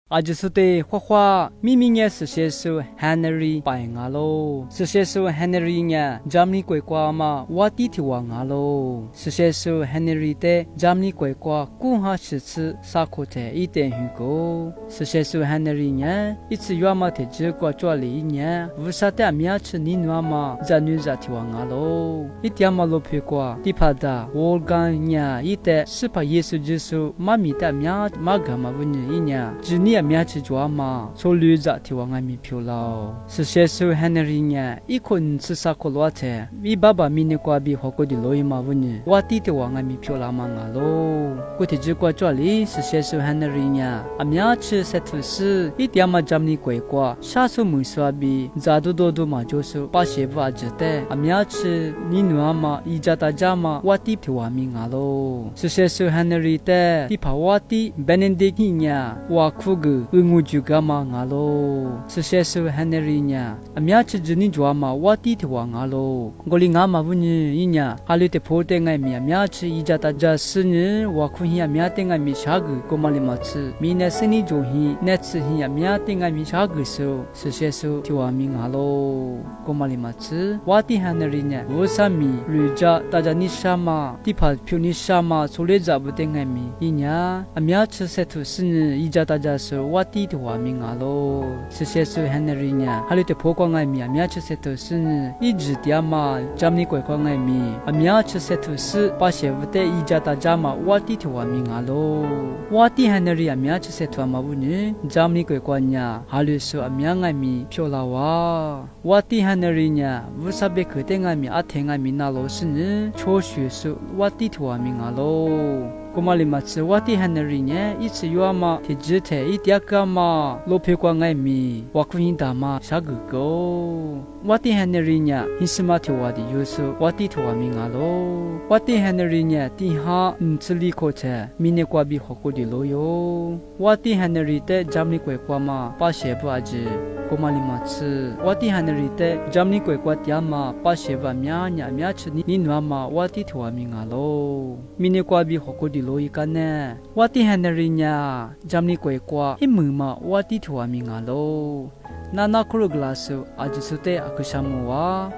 阿吉苏的花花，明明也是写手 Henry 拜我喽，是写手 Henry 呢，咱们国家嘛，我弟弟我我喽，是写手 Henry 的，咱们国家共哈是次萨克特一点很高，是写手 Henry 呢，一次约嘛的结果做了一年，无啥的面吃你诺嘛，咱女在提我我喽，一点嘛罗皮过，第八的我讲呢，一点是怕耶稣基督妈咪的面嘛干嘛不呢一年，只你。面吃抓嘛，所以在提往外面漂lao。是写手 Henry 呢，一คน吃啥个罗车，比爸爸明年过比好过的罗伊嘛问呢，我弟弟往外面漂啦嘛啊咯。过去就过这里是写手 Henry 呢，啊面吃些土司，一点嘛咱们国过，下手没说比，咋多嘛就是把些不值得，啊面吃你诺嘛，一家大家嘛，我弟弟往面啊咯。是写手 Henry 的，第怕我弟 Benedict 呢，我哭个。ungu juga ma ngalo sesesu Henry nya amya chjini jwa ma wati thwa ngalo ngoli nga ma bunyi inya halite phote ngai mi amya chi ijata ja sni wa khu hi amya te ngai mi shag ko mali ma chi mi ne sini jo hi net chi hi amya te ngai mi shag so sesesu thwa mi ngalo ko mali ma chi wati Henry nya wo sami ruja ta ja ni shama ti pha phyu ni shama sole ja bu te ngai mi inya amya chi setu sni ijata ja我弟弟话明啊咯，是写手 Henry 呢，还有的破光爱米啊，面吃些都是一直点嘛，咱们国光爱米啊，面吃些都是把些不得一家大家嘛，我弟弟话明啊咯，我弟 Henry 啊，面吃些多嘛不呢，咱们国光呢，还有说啊面爱米漂亮哇，我弟 Henry 呢，不是别个的爱米啊，听爱米那老是呢，确实是我弟弟话明啊咯。古马里马吃我的 Henry 呢，一次约嘛，提只台一点个嘛，罗皮光爱米，我可以打嘛，啥个个？我的 Henry 呢，你是嘛提我的有时我的头名啊咯，我的 Henry 呢，底下吃里口菜，明年过比好过的咯哟，我的 Henry 的咱们国家嘛，把些不阿子。古马里马吃，我的 Henry 的咱们国家点嘛，把些不面吃你诺嘛，我的头名啊咯，明年过比好过的。罗伊干呢？我的 Henry 呢？咱们国家一门嘛，我的头名啊喽。那克鲁格拉斯阿吉苏特阿克沙姆哇。